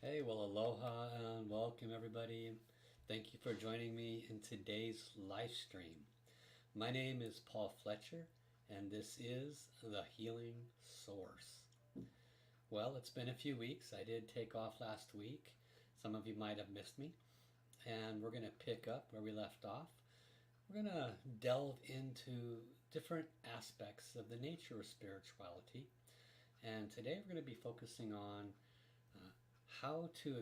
Hey, well, aloha and welcome everybody. Thank you for joining me in today's live stream. My name is Paul Fletcher, and this is The Healing Source. Well, it's been a few weeks. I did take off last week. Some of you might have missed me, and we're going to pick up where we left off. We're going to delve into different aspects of the nature of spirituality, and today we're going to be focusing on uh, how to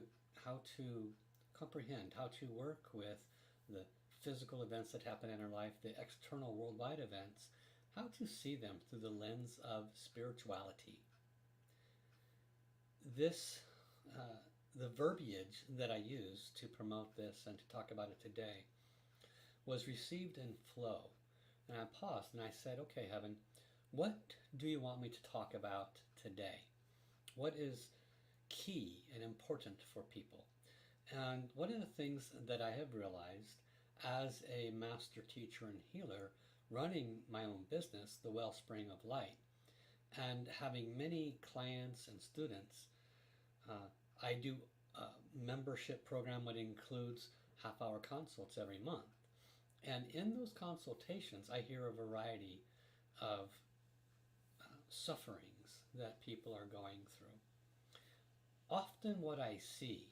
comprehend, how to work with the physical events that happen in our life, the external worldwide events, how to see them through the lens of spirituality. This, the verbiage that I use to promote this and to talk about it today was received in flow. And I paused and I said, okay, Heaven, what do you want me to talk about today? What is key and important for people? And one of the things that I have realized as a master teacher and healer, running my own business, the Wellspring of Light, and having many clients and students, I do a membership program that includes half-hour consults every month. And in those consultations, I hear a variety of sufferings that people are going through. Often what I see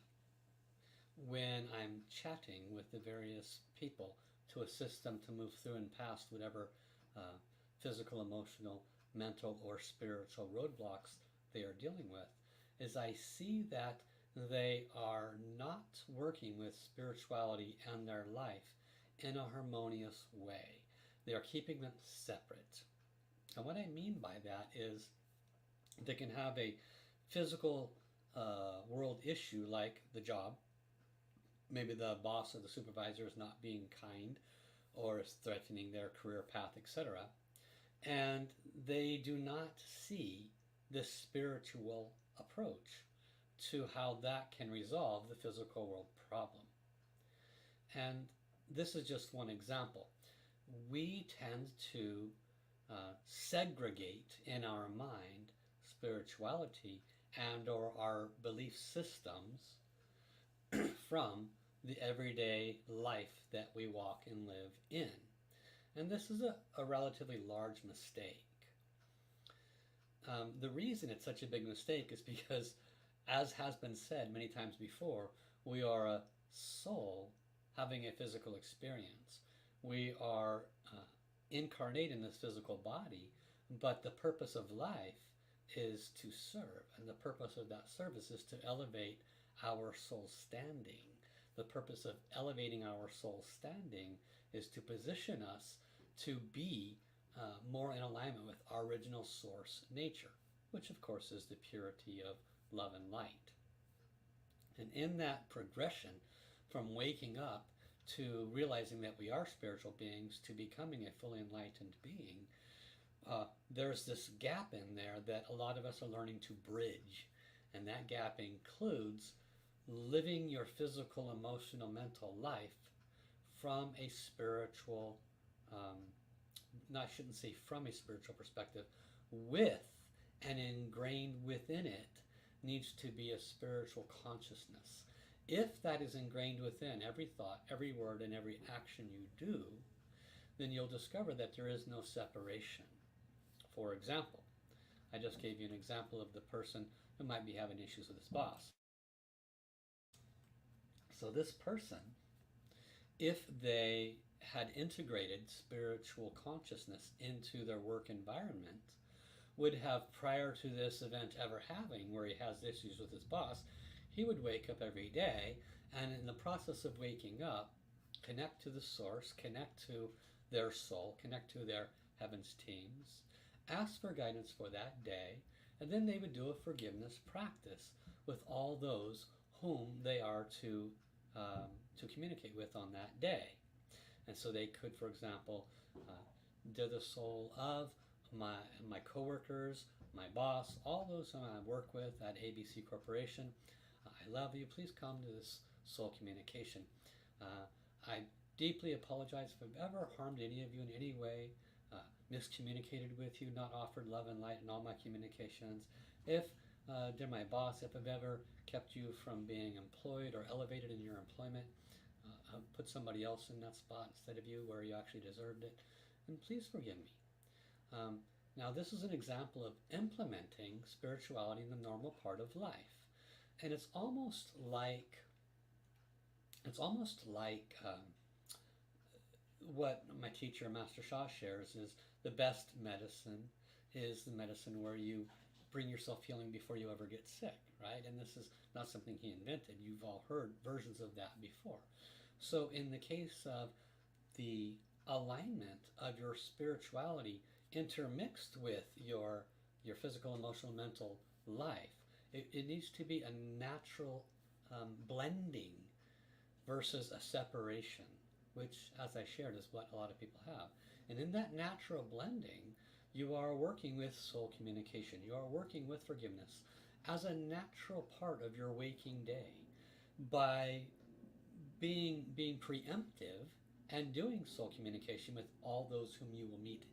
when I'm chatting with the various people to assist them to move through and past whatever uh, physical, emotional, mental, or spiritual roadblocks they are dealing with, is I see that they are not working with spirituality and their life in a harmonious way. They are keeping them separate. And what I mean by that is they can have a physical world issue like the job. Maybe the boss or the supervisor is not being kind or is threatening their career path, etc. And they do not see this spiritual approach to how that can resolve the physical world problem. And this is just one example. We tend to segregate in our mind spirituality and or our belief systems from the everyday life that we walk and live in. And this is a relatively large mistake. The reason it's such a big mistake is because, as has been said many times before, we are a soul having a physical experience. We are incarnate in this physical body, but the purpose of life is to serve, and the purpose of that service is to elevate our soul standing. The purpose of elevating our soul standing is to position us to be more in alignment with our original source nature, which of course is the purity of love and light. And in that progression from waking up to realizing that we are spiritual beings to becoming a fully enlightened being, there's this gap in there that a lot of us are learning to bridge. And that gap includes living your physical, emotional, mental life from a spiritual, I shouldn't say from a spiritual perspective, with and ingrained within it needs to be a spiritual consciousness. If that is ingrained within every thought, every word, and every action you do, then you'll discover that there is no separation. For example, I just gave you an example of the person who might be having issues with his boss. So this person, if they had integrated spiritual consciousness into their work environment, would have, prior to this event ever having where he has issues with his boss, he would wake up every day, and in the process of waking up, connect to the source, connect to their soul, connect to their heavens teams, ask for guidance for that day, and then they would do a forgiveness practice with all those whom they are to communicate with on that day. And so they could, for example, they're the soul of my coworkers, my boss, all those whom I work with at ABC Corporation. I love you. Please come to this soul communication. I deeply apologize if I've ever harmed any of you in any way, miscommunicated with you, not offered love and light in all my communications. If dear my boss, if I've ever kept you from being employed or elevated in your employment, put somebody else in that spot instead of you where you actually deserved it, and please forgive me. Now, this is an example of implementing spirituality in the normal part of life, and it's almost like what my teacher Master Sha shares is the best medicine is the medicine where you bring yourself healing before you ever get sick, right? And this is not something he invented. You've all heard versions of that before. So in the case of the alignment of your spirituality intermixed with your physical, emotional, mental life, it needs to be a natural blending versus a separation, which, as I shared, is what a lot of people have. And in that natural blending, you are working with soul communication. You are working with forgiveness as a natural part of your waking day by being preemptive and doing soul communication with all those whom you will meet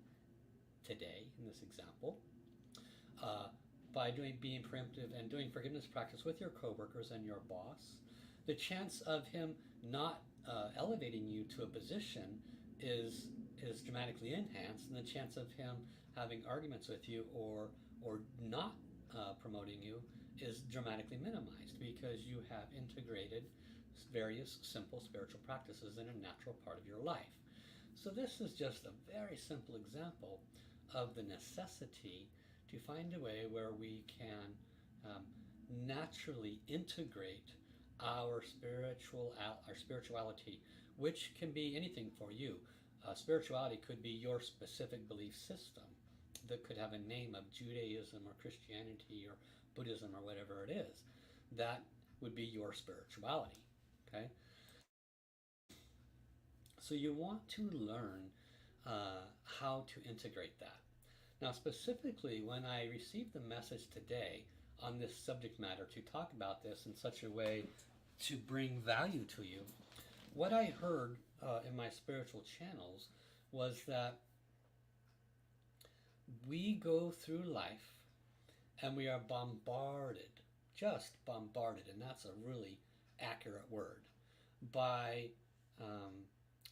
today in this example, by being preemptive and doing forgiveness practice with your coworkers and your boss. The chance of him not elevating you to a position is dramatically enhanced, and the chance of him having arguments with you or not promoting you is dramatically minimized, because you have integrated various simple spiritual practices in a natural part of your life. So this is just a very simple example of the necessity to find a way where we can naturally integrate our spirituality, which can be anything for you. Spirituality could be your specific belief system that could have a name of Judaism or Christianity or Buddhism or whatever it is. That would be your spirituality. Okay? So you want to learn how to integrate that. Now, specifically, when I received the message today on this subject matter to talk about this in such a way to bring value to you, what I heard in my spiritual channels was that we go through life and we are bombarded, just bombarded, and that's a really accurate word, by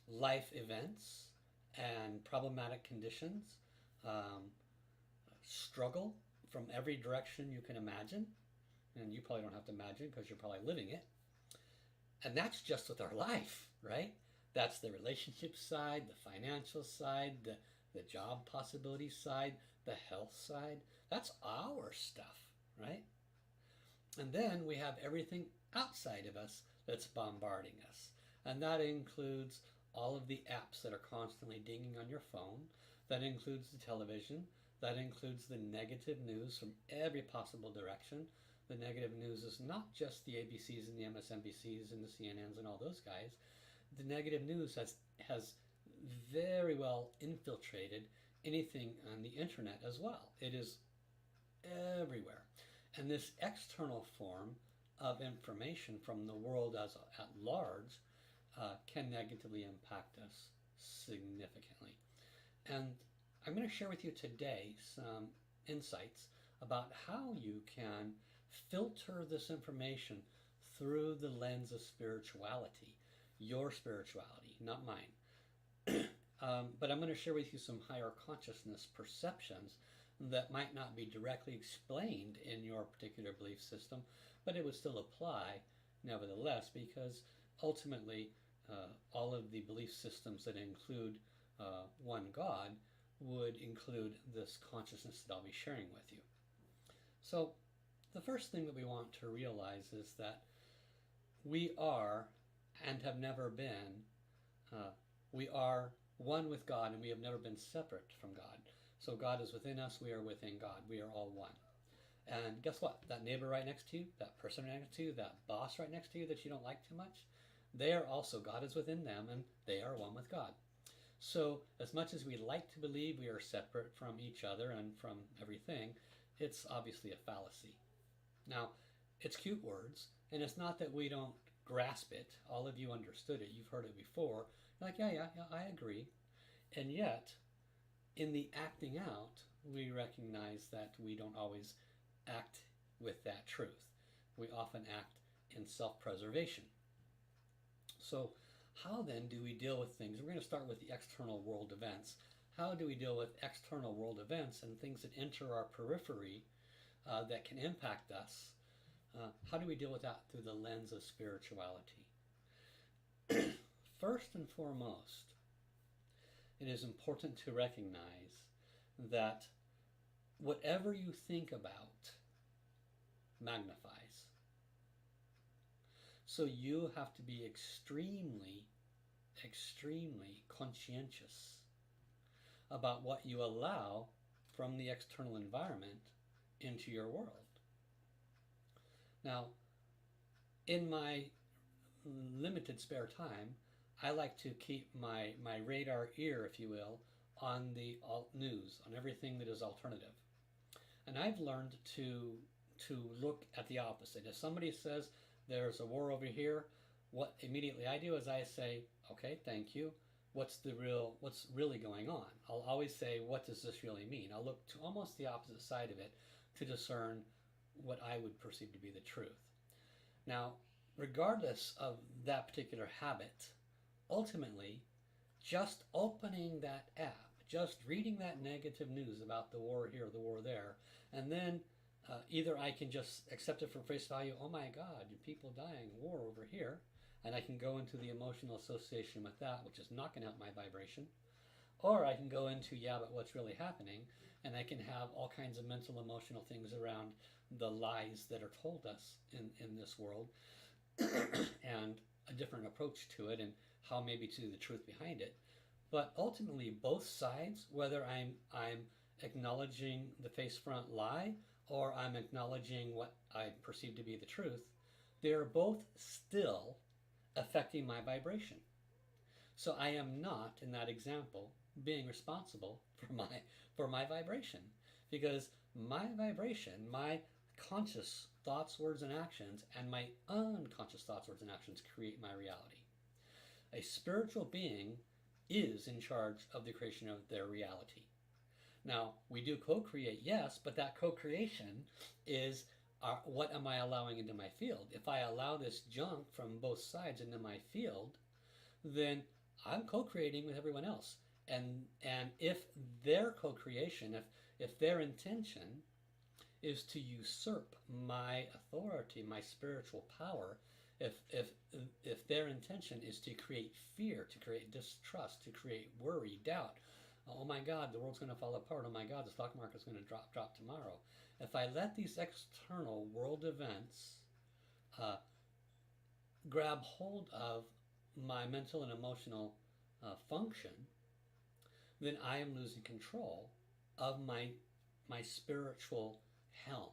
life events and problematic conditions, struggle from every direction you can imagine, and you probably don't have to imagine because you're probably living it. And that's just with our life, right? That's the relationship side, the financial side, the job possibility side, the health side. That's our stuff, right? And then we have everything outside of us that's bombarding us. And that includes all of the apps that are constantly dinging on your phone. That includes the television. That includes the negative news from every possible direction. The negative news is not just the ABCs and the MSNBCs and the CNNs and all those guys. The negative news has very well infiltrated anything on the internet as well. It is everywhere. And this external form of information from the world at large can negatively impact us significantly. And I'm going to share with you today some insights about how you can filter this information through the lens of spirituality, your spirituality, not mine. But I'm going to share with you some higher consciousness perceptions that might not be directly explained in your particular belief system, but it would still apply nevertheless, because ultimately all of the belief systems that include one God would include this consciousness that I'll be sharing with you. So the first thing that we want to realize is that we are and have never been, we are one with God, and we have never been separate from God. So God is within us, we are within God, we are all one. And guess what? That neighbor right next to you, that person right next to you, that boss right next to you that you don't like too much, they are also, God is within them, and they are one with God. So as much as we like to believe we are separate from each other and from everything, it's obviously a fallacy. Now, it's cute words, and it's not that we don't grasp it. All of you understood it. You've heard it before. You're like, yeah, I agree. And yet, in the acting out, we recognize that we don't always act with that truth. We often act in self-preservation. So how then do we deal with things? We're going to start with the external world events. How do we deal with external world events and things that enter our periphery that can impact us? How do we deal with that through the lens of spirituality? First and foremost, it is important to recognize that whatever you think about magnifies. So you have to be extremely, extremely conscientious about what you allow from the external environment into your world. Now, in my limited spare time, I like to keep my radar ear, if you will, on the alt news, on everything that is alternative. And I've learned to look at the opposite. If somebody says there's a war over here, what immediately I do is I say, okay, thank you. What's really going on? I'll always say, what does this really mean? I'll look to almost the opposite side of it to discern what I would perceive to be the truth. Now, regardless of that particular habit, ultimately, just opening that app, just reading that negative news about the war here, the war there, and then either I can just accept it for face value, oh my God, people dying, war over here, and I can go into the emotional association with that, which is not going to help my vibration. Or I can go into, yeah, but what's really happening, and I can have all kinds of mental, emotional things around the lies that are told us in this world, and a different approach to it, and how maybe to the truth behind it. But ultimately, both sides, whether I'm acknowledging the face front lie, or I'm acknowledging what I perceive to be the truth, they're both still affecting my vibration. So I am not, in that example, being responsible for my vibration, because my vibration, my conscious thoughts, words, and actions, and my unconscious thoughts, words, and actions create my reality. A spiritual being is in charge of the creation of their reality. Now, we do co-create, yes, but that co-creation is what am I allowing into my field? If I allow this junk from both sides into my field, then I'm co-creating with everyone else. And if their co-creation, if their intention is to usurp my authority, my spiritual power, if their intention is to create fear, to create distrust, to create worry, doubt, oh my God, the world's going to fall apart, oh my God, the stock market's going to drop tomorrow. If I let these external world events grab hold of my mental and emotional function, then I am losing control of my spiritual helm.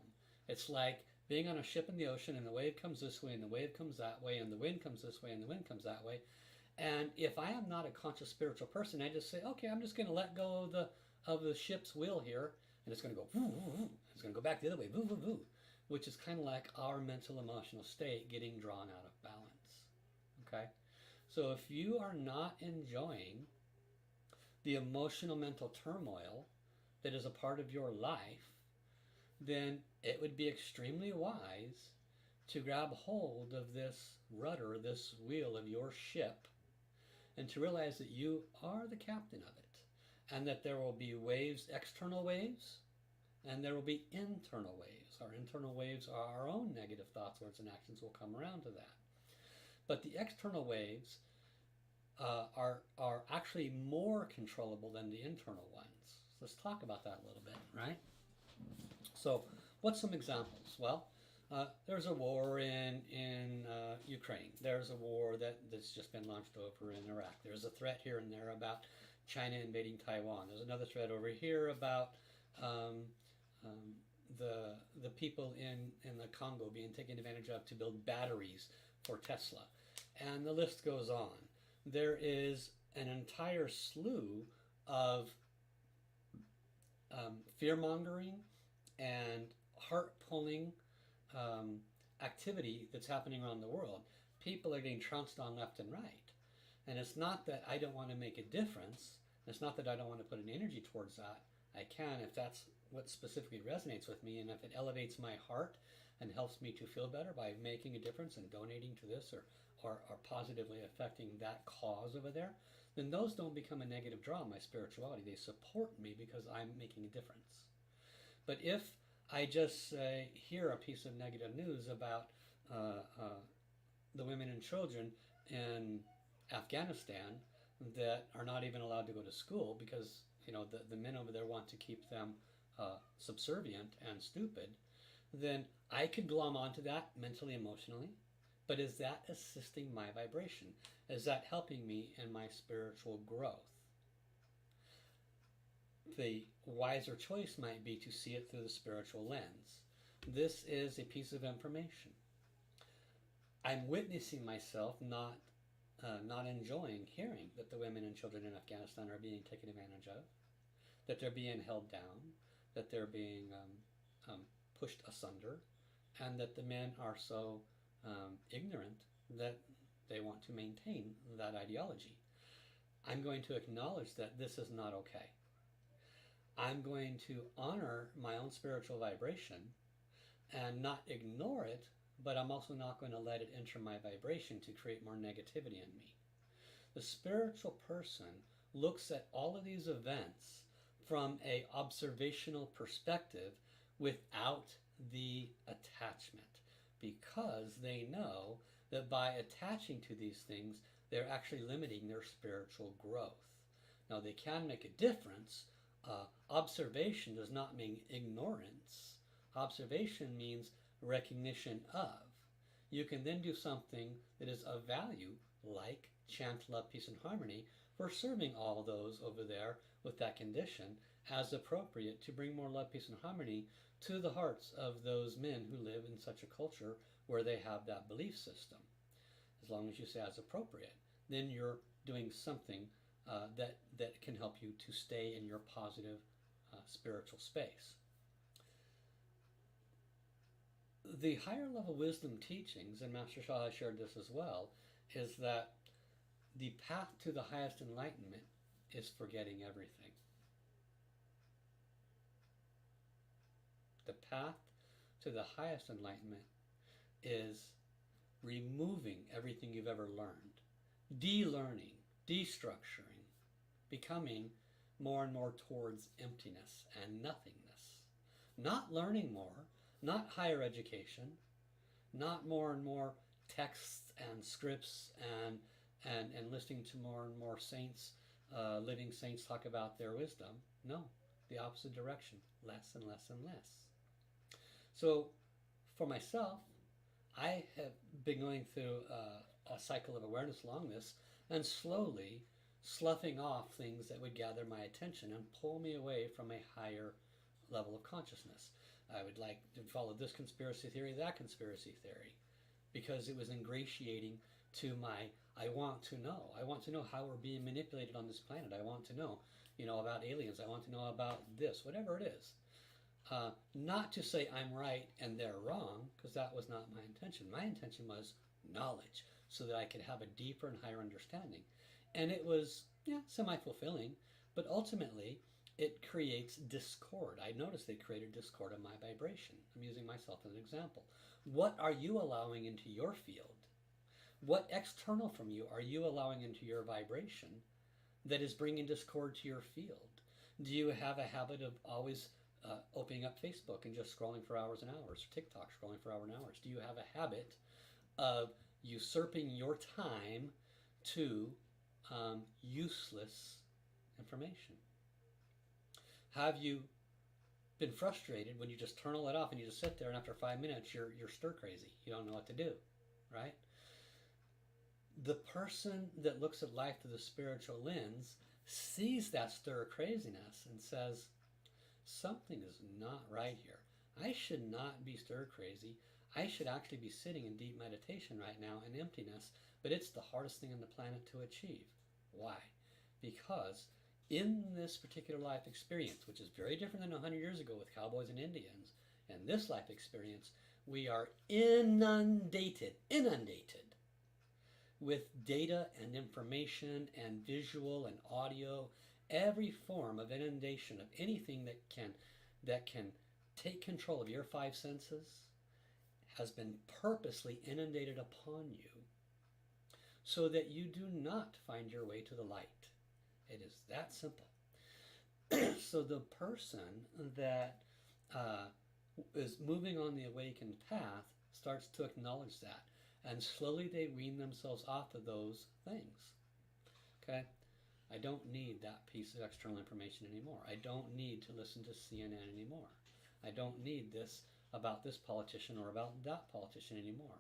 It's like being on a ship in the ocean, and the wave comes this way, and the wave comes that way, and the wind comes this way, and the wind comes that way. And if I am not a conscious spiritual person, I just say, okay, I'm just going to let go of the ship's wheel here, and it's going to go, woo, woo, woo. It's going to go back the other way, woo, woo, woo, which is kind of like our mental emotional state getting drawn out of balance. Okay? So if you are not enjoying the emotional mental turmoil that is a part of your life, then it would be extremely wise to grab hold of this rudder, this wheel of your ship, and to realize that you are the captain of it, and that there will be waves, external waves, and there will be internal waves. Our internal waves are our own negative thoughts, words, and actions. Will come around to that. But the external waves are actually more controllable than the internal ones. So let's talk about that a little bit, right? So what's some examples? Well, there's a war in Ukraine. There's a war that's just been launched over in Iraq. There's a threat here and there about China invading Taiwan. There's another threat over here about the people in the Congo being taken advantage of to build batteries for Tesla. And the list goes on. There is an entire slew of fear-mongering and heart-pulling activity that's happening around the world. People are getting trounced on left and right. And it's not that I don't want to make a difference. It's not that I don't want to put an energy towards that. I can if that's what specifically resonates with me, and if it elevates my heart and helps me to feel better by making a difference and donating to this or positively affecting that cause over there, then those don't become a negative draw on my spirituality. They support me because I'm making a difference. But if I just hear a piece of negative news about the women and children in Afghanistan that are not even allowed to go to school because the men over there want to keep them subservient and stupid, then I could glom onto that mentally, emotionally. But is that assisting my vibration? Is that helping me in my spiritual growth? The wiser choice might be to see it through the spiritual lens. This is a piece of information. I'm witnessing myself not enjoying hearing that the women and children in Afghanistan are being taken advantage of, that they're being held down, that they're being pushed asunder, and that the men are so ignorant that they want to maintain that ideology. I'm going to acknowledge that this is not okay. I'm going to honor my own spiritual vibration and not ignore it, but I'm also not going to let it enter my vibration to create more negativity in me. The spiritual person looks at all of these events from an observational perspective without the attachment, because they know that by attaching to these things, they're actually limiting their spiritual growth. Now, they can make a difference. Observation does not mean ignorance. Observation means recognition of. You can then do something that is of value, like chant love, peace, and harmony, for serving all those over there with that condition as appropriate to bring more love, peace, and harmony to the hearts of those men who live in such a culture where they have that belief system. As long as you say as appropriate, then you're doing something that can help you to stay in your positive spiritual space. The higher level wisdom teachings, and Master Sha has shared this as well, is that the path to the highest enlightenment is forgetting everything. The path to the highest enlightenment is removing everything you've ever learned, de-learning, destructuring, becoming more and more towards emptiness and nothingness. Not learning more, not higher education, not more and more texts and scripts and listening to more and more saints, living saints talk about their wisdom. No, the opposite direction, less and less and less. So for myself, I have been going through a cycle of awareness along this and slowly sloughing off things that would gather my attention and pull me away from a higher level of consciousness. I would like to follow this conspiracy theory, that conspiracy theory, because it was ingratiating to my, I want to know. I want to know how we're being manipulated on this planet. I want to know, about aliens. I want to know about this, whatever it is. Not to say I'm right and they're wrong, because that was not my intention. My intention was knowledge, so that I could have a deeper and higher understanding. And it was, semi-fulfilling, but ultimately it creates discord. I noticed they created discord in my vibration. I'm using myself as an example. What are you allowing into your field? What external from you are you allowing into your vibration that is bringing discord to your field? Do you have a habit of always opening up Facebook and just scrolling for hours and hours, or TikTok scrolling for hours and hours? Do you have a habit of usurping your time to useless information? Have you been frustrated when you just turn all that off and you just sit there and after 5 minutes you're stir crazy? You don't know what to do, right? The person that looks at life through the spiritual lens sees that stir craziness and says, something is not right here. I should not be stir crazy. I should actually be sitting in deep meditation right now in emptiness, but it's the hardest thing on the planet to achieve. Why? Because in this particular life experience, which is very different than 100 years ago with cowboys and Indians, in this life experience, we are inundated with data and information and visual and audio, every form of inundation of anything that can take control of your five senses has been purposely inundated upon you so that you do not find your way to the light. It is that simple. So the person that is moving on the awakened path starts to acknowledge that, and slowly they wean themselves off of those things. Okay? I don't need that piece of external information anymore. I don't need to listen to CNN anymore. I don't need this about this politician or about that politician anymore.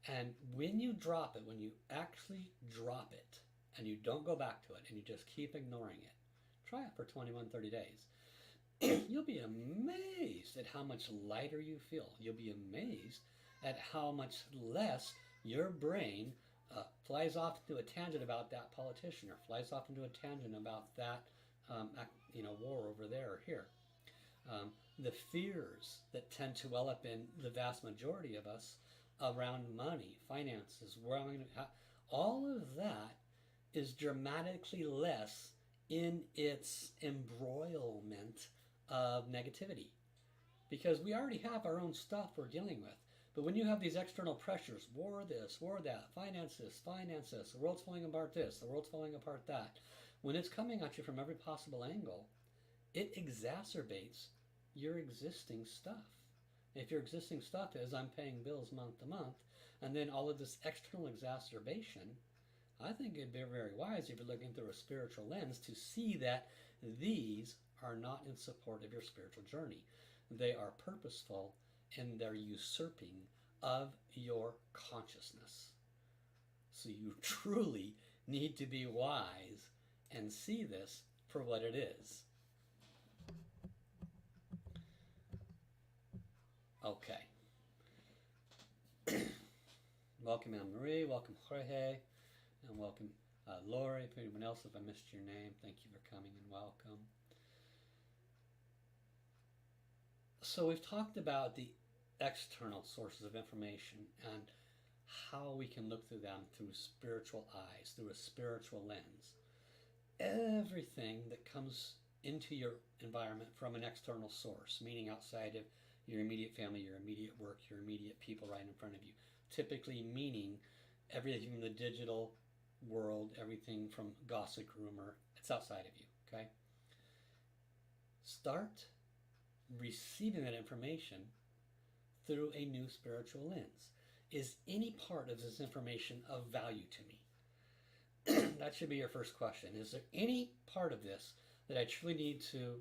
And when you drop it, when you actually drop it, and you don't go back to it, and you just keep ignoring it, try it for 21, 30 days. You'll be amazed at how much lighter you feel. You'll be amazed at how much less your brain flies off into a tangent about that politician, or flies off into a tangent about that war over there or here. The fears that tend to well up in the vast majority of us around money, finances, where I'm going to all of that is dramatically less in its embroilment of negativity, because we already have our own stuff we're dealing with. But when you have these external pressures, war this, war that, finance this, the world's falling apart this, the world's falling apart that, when it's coming at you from every possible angle, it exacerbates your existing stuff. If your existing stuff is, I'm paying bills month to month, and then all of this external exacerbation, I think it'd be very wise if you're looking through a spiritual lens to see that these are not in support of your spiritual journey. They are purposeful in their usurping of your consciousness. So you truly need to be wise and see this for what it is. Okay. Welcome Anne-Marie, welcome Jorge, and welcome Lori. If anyone else, if I missed your name, thank you for coming and welcome. So we've talked about the external sources of information and how we can look through them through spiritual eyes, through a spiritual lens. Everything that comes into your environment from an external source, meaning outside of your immediate family, your immediate work, your immediate people right in front of you, typically meaning everything from the digital world, everything from gossip, rumor, it's outside of you, okay? Start receiving that information through a new spiritual lens. Is any part of this information of value to me? That should be your first question. Is there any part of this that I truly need to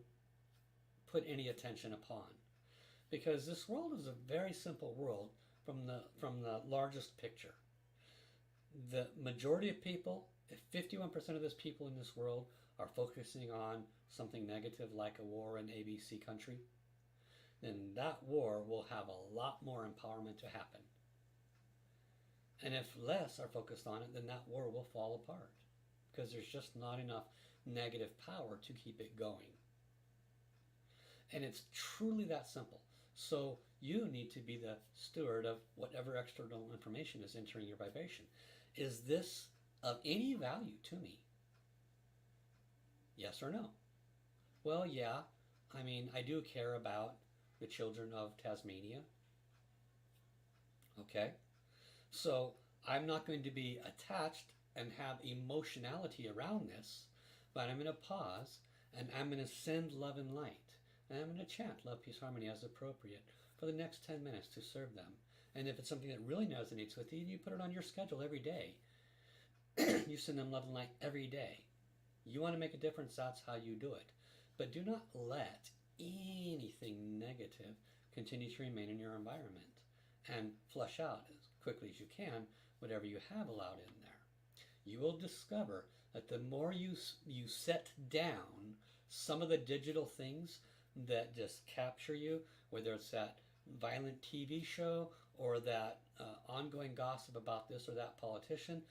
put any attention upon? Because this world is a very simple world from the largest picture. The majority of people, if 51% of those people in this world are focusing on something negative like a war in ABC country, then that war will have a lot more empowerment to happen. And if less are focused on it, then that war will fall apart, because there's just not enough negative power to keep it going. And it's truly that simple. So you need to be the steward of whatever external information is entering your vibration. Is this of any value to me? Yes or no? Well, yeah. I mean, I do care about the children of Tasmania. Okay? So I'm not going to be attached and have emotionality around this, but I'm going to pause and I'm going to send love and light. And I'm going to chant love, peace, harmony as appropriate for the next 10 minutes to serve them. And if it's something that really resonates with you, you put it on your schedule every day. You send them love and light every day. You want to make a difference, that's how you do it. But do not let anything negative continue to remain in your environment, and flush out as quickly as you can whatever you have allowed in there. You will discover that the more you set down some of the digital things that just capture you, whether it's that violent TV show or that ongoing gossip about this or that politician,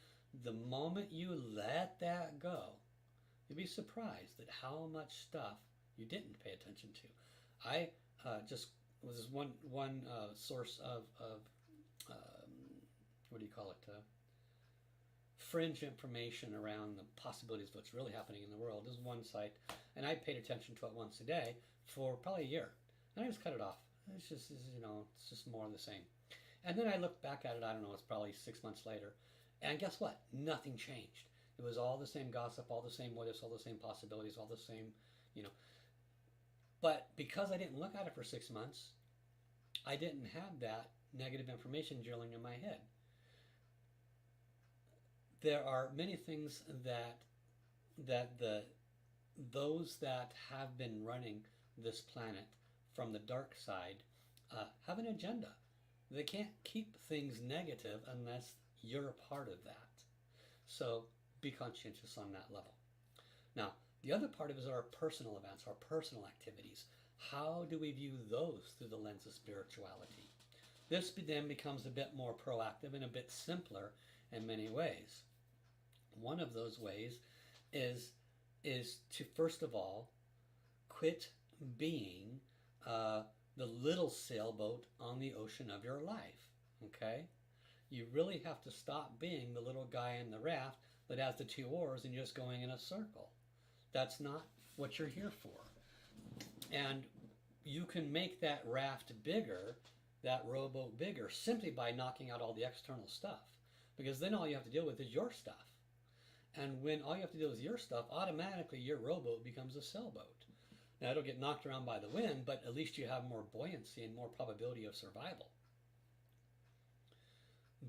the moment you let that go, you'll be surprised at how much stuff you didn't pay attention to. I just was one source of what do you call it? Fringe information around the possibilities of what's really happening in the world. This is one site, and I paid attention to it once a day for probably a year, and I just cut it off. It's just, it's just more of the same. And then I looked back at it, I don't know, it's probably 6 months later. And guess what? Nothing changed. It was all the same gossip, all the same what ifs, all the same possibilities, all the same, you know. But because I didn't look at it for 6 months, I didn't have that negative information drilling in my head. There are many things that those that have been running this planet from the dark side have an agenda. They can't keep things negative unless you're a part of that. So be conscientious on that level. Now, the other part of it is our personal events, our personal activities. How do we view those through the lens of spirituality? This then becomes a bit more proactive and a bit simpler in many ways. One of those ways is to, first of all, quit being the little sailboat on the ocean of your life, okay? You really have to stop being the little guy in the raft that has the 2 oars and just going in a circle. That's not what you're here for. And you can make that raft bigger, that rowboat bigger, simply by knocking out all the external stuff. Because then all you have to deal with is your stuff. And when all you have to deal with your stuff, automatically your rowboat becomes a sailboat. Now it'll get knocked around by the wind, but at least you have more buoyancy and more probability of survival.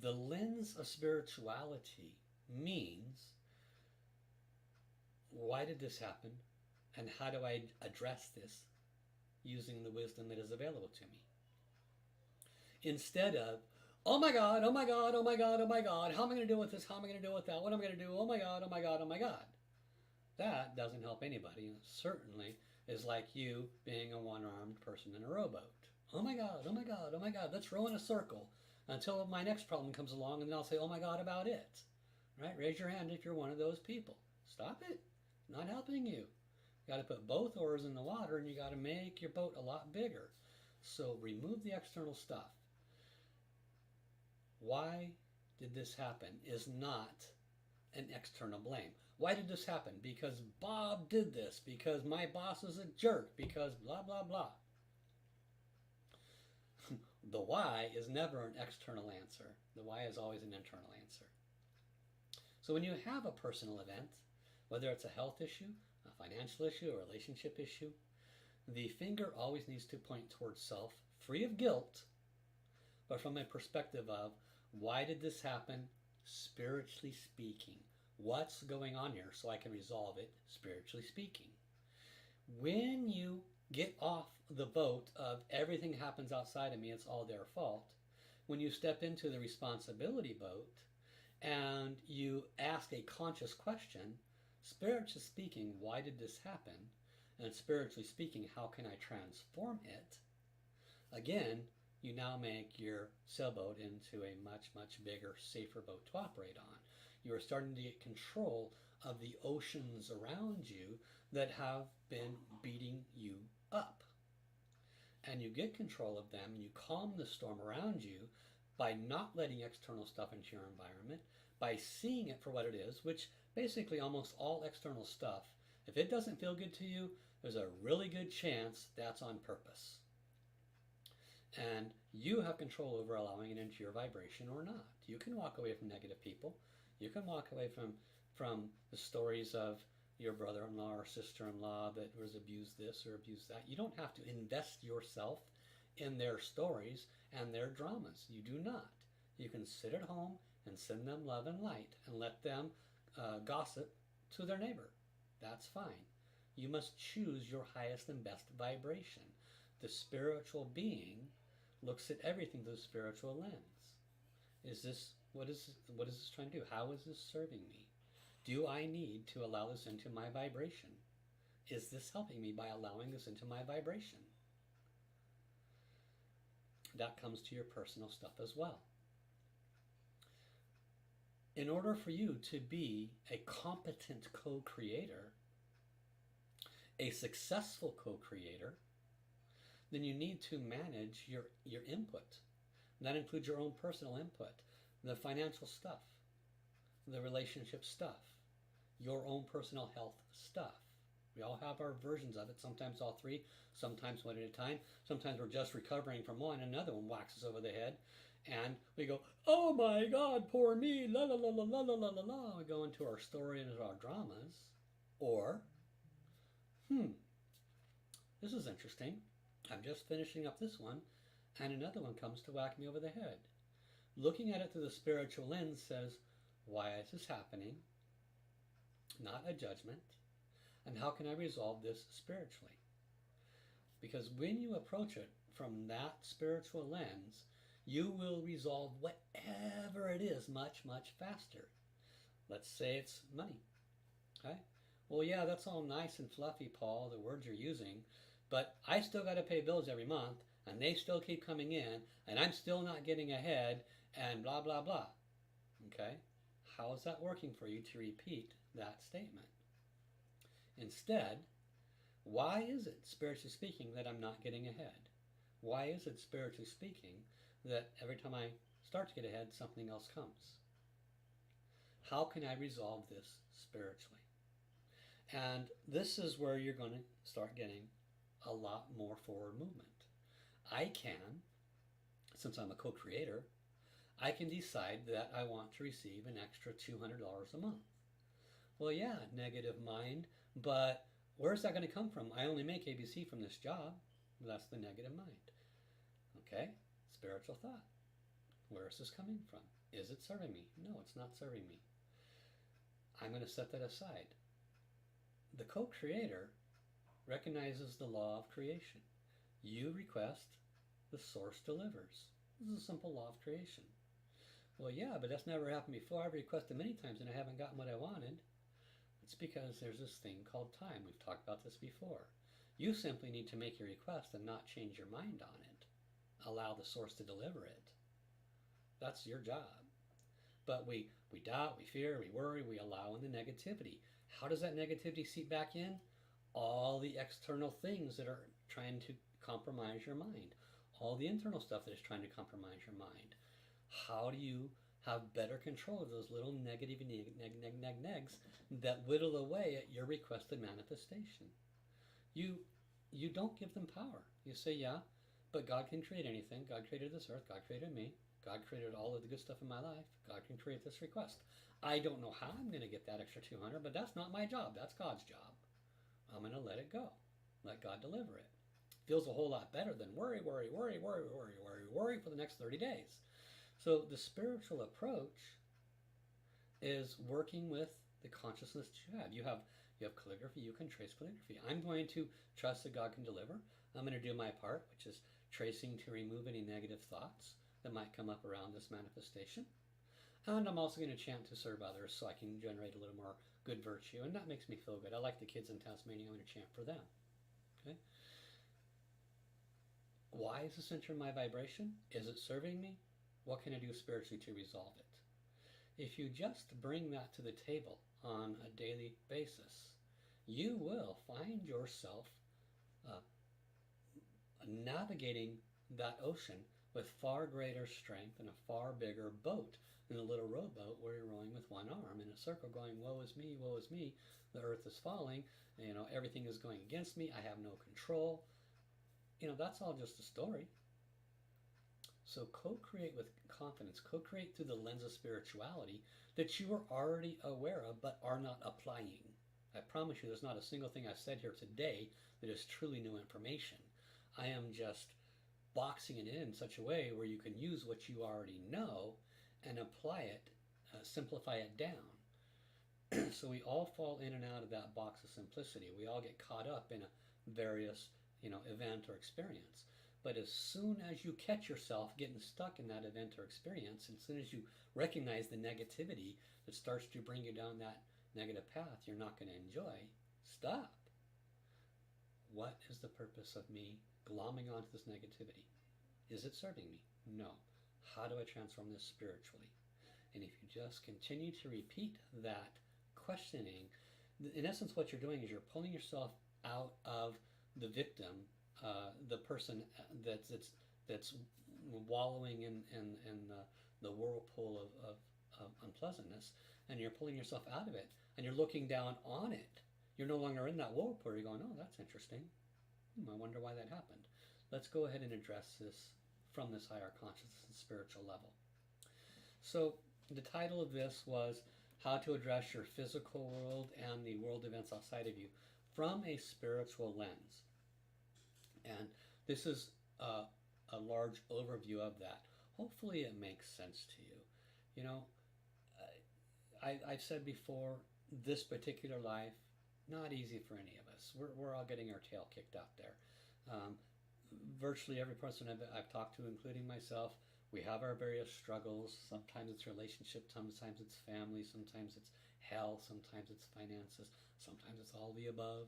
The lens of spirituality means, why did this happen? And how do I address this using the wisdom that is available to me? Instead of, oh my God, oh my God, oh my God, oh my God, how am I going to deal with this? How am I going to deal with that? What am I going to do? Oh my God, oh my God, oh my God. That doesn't help anybody. And certainly is like you being a one-armed person in a rowboat. Oh my God, oh my God, oh my God, let's row in a circle until my next problem comes along, and then I'll say, oh my God, about it. Right? Raise your hand if you're one of those people. Stop it. Not helping you. You got to put both oars in the water, and you got to make your boat a lot bigger. So remove the external stuff. Why did this happen is not an external blame. Why did this happen? Because Bob did this, because my boss is a jerk, because blah, blah, blah. The why is never an external answer. The why is always an internal answer. So when you have a personal event, whether it's a health issue, a financial issue, a relationship issue, the finger always needs to point towards self, free of guilt, but from a perspective of, why did this happen, spiritually speaking? What's going on here so I can resolve it, spiritually speaking? When you get off the boat of everything happens outside of me, it's all their fault, when you step into the responsibility boat and you ask a conscious question, spiritually speaking, why did this happen? And spiritually speaking, how can I transform it? Again, you now make your sailboat into a much, much bigger, safer boat to operate on. You are starting to get control of the oceans around you that have been beating you up. And you get control of them, and you calm the storm around you by not letting external stuff into your environment, by seeing it for what it is, which basically almost all external stuff, if it doesn't feel good to you, there's a really good chance that's on purpose. And you have control over allowing it into your vibration or not. You can walk away from negative people. You can walk away from the stories of your brother-in-law or sister-in-law that was abused this or abused that. You don't have to invest yourself in their stories and their dramas. You do not. You can sit at home and send them love and light and let them gossip to their neighbor. That's fine. You must choose your highest and best vibration. The spiritual being looks at everything through the spiritual lens. What is this trying to do? How is this serving me? Do I need to allow this into my vibration? Is this helping me by allowing this into my vibration? That comes to your personal stuff as well. In order for you to be a competent co-creator, a successful co-creator, then you need to manage your input. And that includes your own personal input, the financial stuff, the relationship stuff, your own personal health stuff. We all have our versions of it, sometimes all three, sometimes one at a time. Sometimes we're just recovering from one, and another one waxes over the head. And we go, oh my God, poor me, la la la la la la la la la. We go into our story and our dramas. Or, this is interesting. I'm just finishing up this one, and another one comes to whack me over the head. Looking at it through the spiritual lens says, why is this happening? Not a judgment. And how can I resolve this spiritually? Because when you approach it from that spiritual lens, you will resolve whatever it is much, much faster. Let's say it's money. Okay? Well, yeah, that's all nice and fluffy, Paul, the words you're using, but I still got to pay bills every month, and they still keep coming in, and I'm still not getting ahead, and blah, blah, blah. Okay? How is that working for you to repeat that statement? Instead, why is it, spiritually speaking, that I'm not getting ahead? Why is it, spiritually speaking, that every time I start to get ahead, something else comes? How can I resolve this spiritually? And this is where you're going to start getting a lot more forward movement. I can, since I'm a co-creator, I can decide that I want to receive an extra $200 a month. Well, yeah, negative mind, but where's that going to come from? I only make ABC from this job. That's the negative mind. Okay, spiritual thought. Where is this coming from? Is it serving me? No, it's not serving me. I'm going to set that aside. The co-creator recognizes the law of creation. You request, the source delivers. This is a simple law of creation. Well, yeah, but that's never happened before. I've requested many times and I haven't gotten what I wanted. It's because there's this thing called time. We've talked about this before. You simply need to make your request and not change your mind on it. Allow the source to deliver it. That's your job. But we doubt, we fear, we worry, we allow in the negativity. How does that negativity seep back in? All the external things that are trying to compromise your mind. All the internal stuff that is trying to compromise your mind. How do you have better control of those little negative negs that whittle away at your requested manifestation? You don't give them power. You say, yeah, but God can create anything. God created this earth. God created me. God created all of the good stuff in my life. God can create this request. I don't know how I'm going to get that extra 200, but that's not my job. That's God's job. I'm going to let it go. Let God deliver it. Feels a whole lot better than worry for the next 30 days. So the spiritual approach is working with the consciousness that you have. You have calligraphy. You can trace calligraphy. I'm going to trust that God can deliver. I'm going to do my part, which is tracing to remove any negative thoughts that might come up around this manifestation. And I'm also going to chant to serve others so I can generate a little more good virtue. And that makes me feel good. I like the kids in Tasmania. I'm going to chant for them. Okay. Why is this entering my vibration? Is it serving me? What can I do spiritually to resolve it? If you just bring that to the table on a daily basis, you will find yourself navigating that ocean with far greater strength and a far bigger boat than a little rowboat where you're rowing with one arm in a circle going, woe is me, the earth is falling, everything is going against me, I have no control. That's all just a story. So co-create with confidence, co-create through the lens of spirituality that you are already aware of but are not applying. I promise you there's not a single thing I've said here today that is truly new information. I am just boxing it in such a way where you can use what you already know and apply it, simplify it down. So we all fall in and out of that box of simplicity. We all get caught up in a various event or experience. But as soon as you catch yourself getting stuck in that event or experience, and as soon as you recognize the negativity that starts to bring you down that negative path you're not going to enjoy, stop. What is the purpose of me glomming onto this negativity? Is it serving me? No. How do I transform this spiritually? And if you just continue to repeat that questioning, in essence what you're doing is you're pulling yourself out of the victim, the person that's wallowing in the whirlpool of unpleasantness, and you're pulling yourself out of it, and you're looking down on it. You're no longer in that whirlpool. You're going, oh, that's interesting. I wonder why that happened. Let's go ahead and address this from this higher consciousness and spiritual level. So the title of this was How to Address Your Physical World and the World Events Outside of You from a Spiritual Lens. And this is a large overview of that. Hopefully it makes sense to you. You know, I've said before, this particular life, not easy for any of us. We're all getting our tail kicked out there. Virtually every person I've talked to, including myself, we have our various struggles. Sometimes it's relationship, sometimes it's family, sometimes it's health, sometimes it's finances, sometimes it's all the above.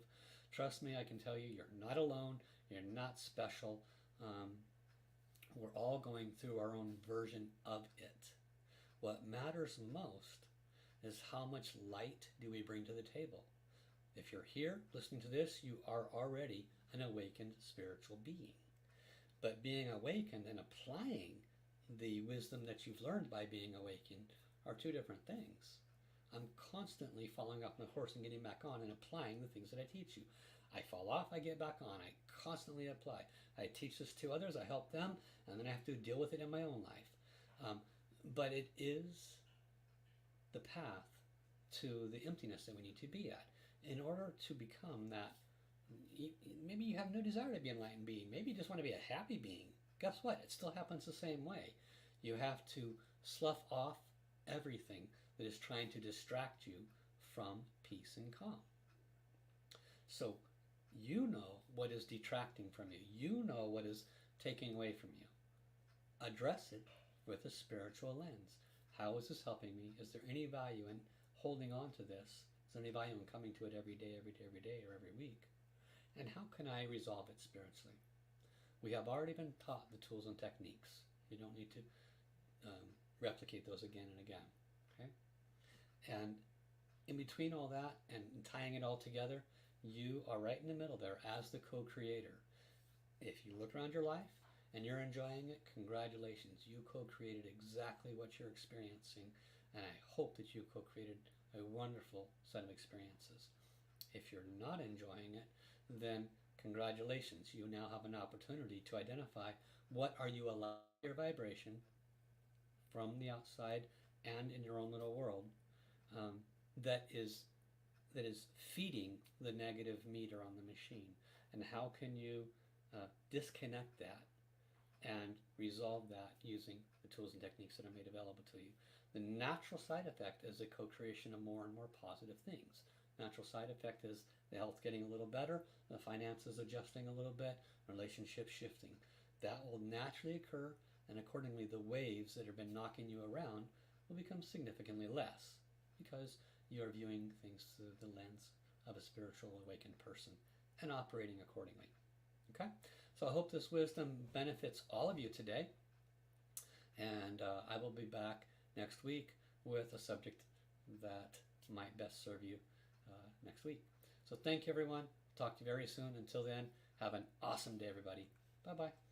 Trust me, I can tell you, you're not alone, you're not special. We're all going through our own version of it. What matters most is how much light do we bring to the table. If you're here listening to this, you are already an awakened spiritual being. But being awakened and applying the wisdom that you've learned by being awakened are two different things. I'm constantly falling off my horse and getting back on and applying the things that I teach you. I fall off, I get back on. I constantly apply. I teach this to others, I help them, and then I have to deal with it in my own life. But it is the path to the emptiness that we need to be at. In order to become that, maybe you have no desire to be an enlightened being. Maybe you just want to be a happy being. Guess what? It still happens the same way. You have to slough off everything that is trying to distract you from peace and calm. So you know what is detracting from you. You know what is taking away from you. Address it with a spiritual lens. How is this helping me? Is there any value in holding on to this? Is there any value in coming to it every day, or every week? And how can I resolve it spiritually? We have already been taught the tools and techniques. You don't need to replicate those again and again. Okay? And in between all that and tying it all together, you are right in the middle there as the co-creator. If you look around your life and you're enjoying it, congratulations. You co-created exactly what you're experiencing, and I hope that you co-created a wonderful set of experiences. If you're not enjoying it, then congratulations. You now have an opportunity to identify what are you allowing your vibration from the outside and in your own little world that is feeding the negative meter on the machine, and how can you disconnect that and resolve that using the tools and techniques that are made available to you. The natural side effect is the co-creation of more and more positive things. Natural side effect is the health getting a little better, the finances adjusting a little bit, relationships shifting. That will naturally occur, and accordingly the waves that have been knocking you around will become significantly less, because you are viewing things through the lens of a spiritual awakened person and operating accordingly. Okay? So I hope this wisdom benefits all of you today, and I will be back next week with a subject that might best serve you next week. So thank you, everyone. Talk to you very soon. Until then, have an awesome day, everybody. Bye-bye.